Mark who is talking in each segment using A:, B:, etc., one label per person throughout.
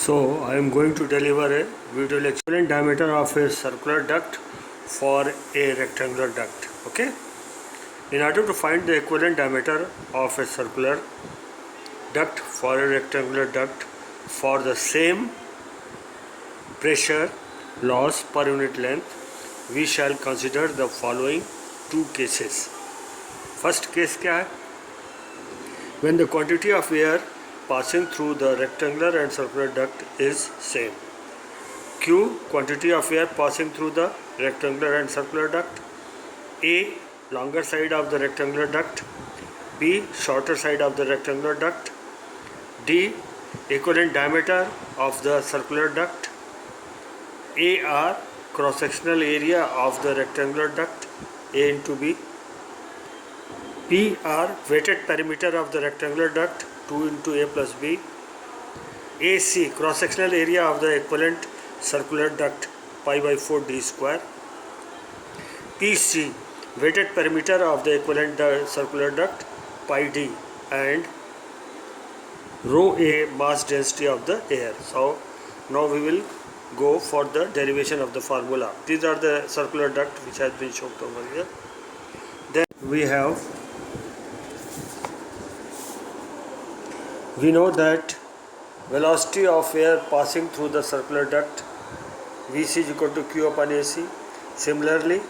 A: So I am going to deliver a video lecture. Equivalent diameter of a circular duct for a rectangular duct. Okay. In order to find the equivalent diameter of a circular duct for a rectangular duct for the same pressure loss per unit length, we shall consider the following two cases. First case क्या है? When the quantity of air passing through the rectangular and circular duct is same. Q, quantity of air passing through the rectangular and circular duct. A, longer side of the rectangular duct. B, shorter side of the rectangular duct. D, equivalent diameter of the circular duct. AR, cross-sectional area of the rectangular duct, A into B. PR, weighted perimeter of the rectangular duct, 2 into A plus B. AC, cross-sectional area of the equivalent circular duct, pi by 4 d square. PC, weighted perimeter of the equivalent circular duct, pi d, and rho A, mass density of the air. So now we will go for the derivation of the formula. These are the circular duct which has been shown over here. Then we know that velocity of air passing through the circular duct, Vc is equal to Q upon AC. Similarly,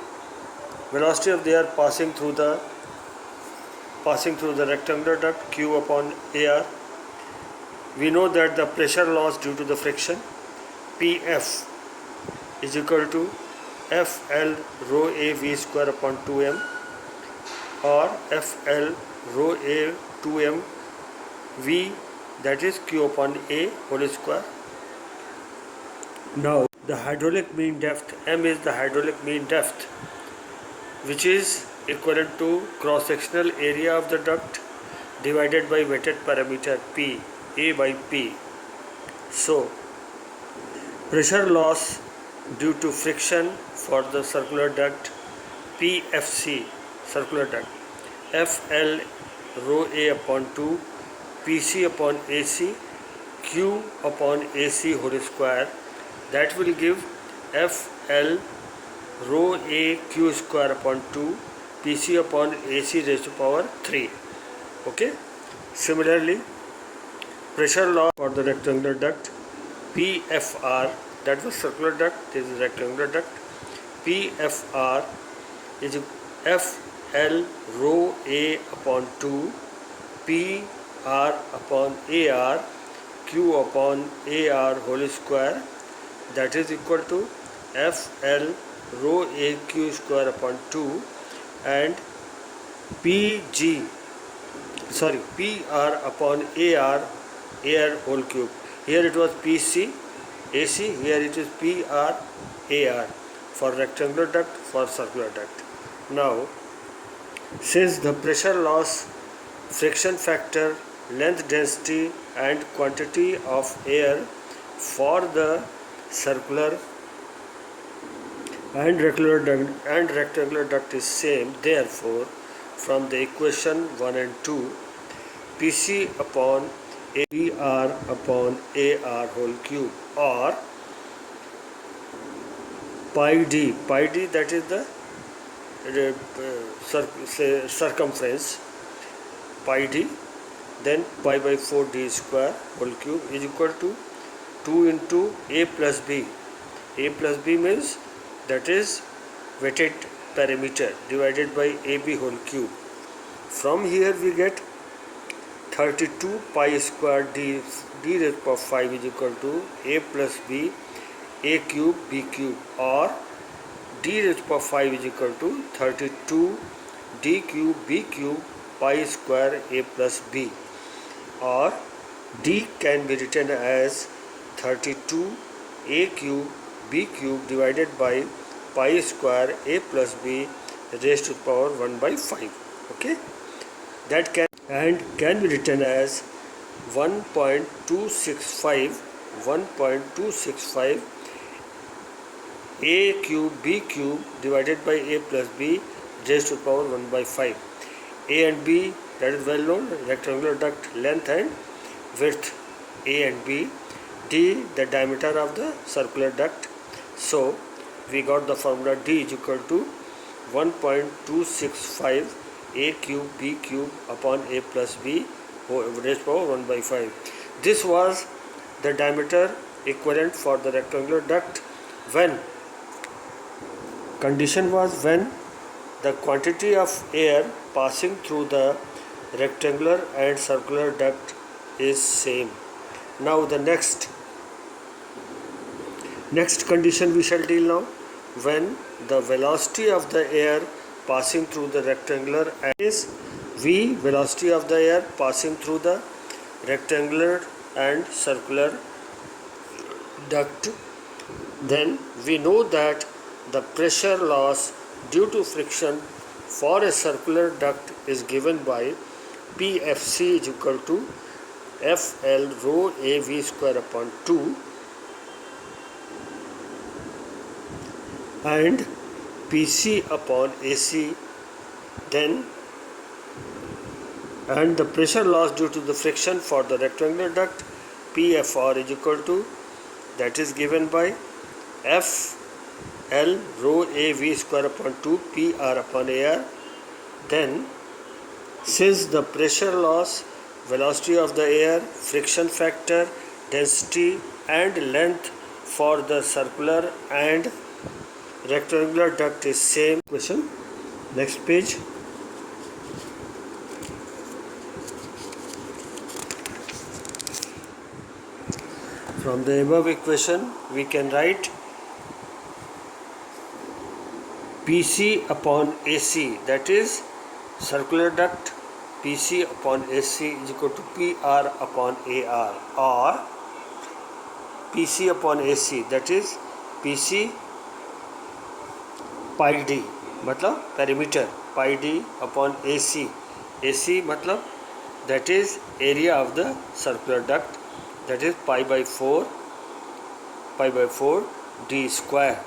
A: velocity of the air passing through the rectangular duct, Q upon AR. We know that the pressure loss due to the friction, Pf, is equal to Fl rho A V square upon 2m, or Fl rho A 2m V, that is Q upon A whole square. Now the hydraulic mean depth, M is the hydraulic mean depth, which is equivalent to cross-sectional area of the duct divided by weighted parameter P, A by P. So pressure loss due to friction for the circular duct, PFC, circular duct, Fl rho A upon 2, PC upon AC, Q upon AC whole square, that will give Fl rho A Q square upon 2, PC upon AC raised to power 3. Okay. Similarly, pressure loss for the rectangular duct, PFR, that was circular duct, this is rectangular duct, PFR is Fl rho A upon 2, P R upon AR, Q upon AR whole square, that is equal to Fl rho A Q square upon 2, and PR upon AR whole cube. Here it was PC AC, here it is PR AR for rectangular duct, for circular duct. Now, since the pressure loss, friction factor, length density and quantity of air for the circular and rectangular duct is same, therefore from the equation 1 and 2, PC upon PR upon AR whole cube, or pi d, that is the circumference, pi d, then pi by 4 d square whole cube is equal to 2 into A plus B. A plus B means that is weighted perimeter divided by AB whole cube. From here we get 32 pi square d raised to power 5 is equal to A plus B, A cube, B cube, or d raised to power 5 is equal to 32 d cube, B cube, pi square A plus B, or d can be written as 32 A cube, B cube divided by pi square A plus B raised to the power 1 by 5. Okay, that can be written as 1.265 A cube, B cube divided by A plus B raised to the power 1 by 5. A and B, that is well known, rectangular duct length and width A and B, D, the diameter of the circular duct. So we got the formula D is equal to 1.265 A cube B cube upon A plus B raised power 1 by 5. This was the diameter equivalent for the rectangular duct when condition was when the quantity of air passing through the rectangular and circular duct is same. Now the next condition we shall deal now, when the velocity of the air passing through the rectangular is V, velocity of the air passing through the rectangular and circular duct, then we know that the pressure loss due to friction for a circular duct is given by PFC is equal to FL rho AV square upon 2 and PC upon AC, then and the pressure loss due to the friction for the rectangular duct PFR is equal to, that is given by FL rho AV square upon 2 PR upon AR. Then since the pressure loss, velocity of the air, friction factor, density and length for the circular and rectangular duct is same. Question. Next page. From the above equation we can write PC upon AC, that is circular duct, PC upon AC is equal to PR upon AR, or PC upon AC, that is PC pi d मतलब perimeter, pi d upon AC, AC मतलब that is area of the circular duct, that is pi by 4 d square,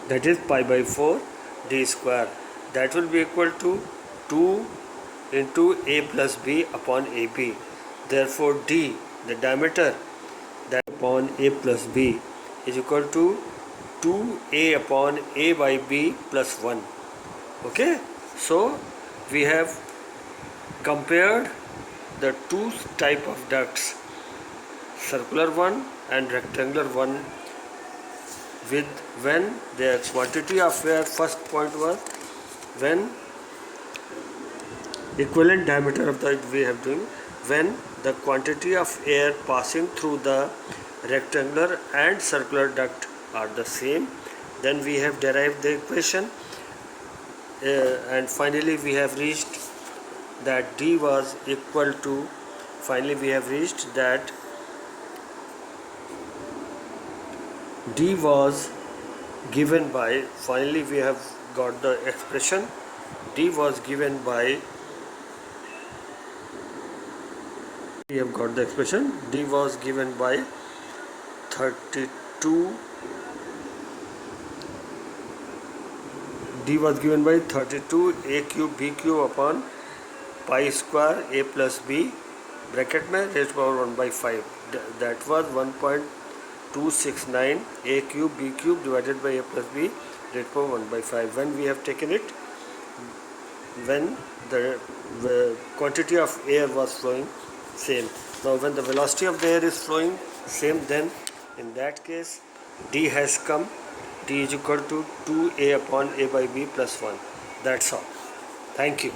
A: that is pi by 4 d square, that will be equal to 2 into A plus B upon AB. Therefore D, the diameter that upon A plus B is equal to 2A upon A by B plus 1. Okay, so we have compared the two type of ducts, circular one and rectangular one, with when the quantity of air, first point was when equivalent diameter of the we have doing, when the quantity of air passing through the rectangular and circular duct are the same, then we have derived the equation and finally we have reached that D was equal to, finally we have reached that D was given by, finally we have got the expression, D was given by, we have got the expression, D was given by 32, D was given by 32 A cube B cube upon pi square A plus B bracket में rays power 1 by 5, that was 1.269 A cube B cube divided by A plus B raised power 1 by 5. When we have taken it, when the quantity of air was flowing same. Now when the velocity of the air is flowing same, then in that case D has come, D is equal to 2A upon A by B plus 1. That's all. Thank you.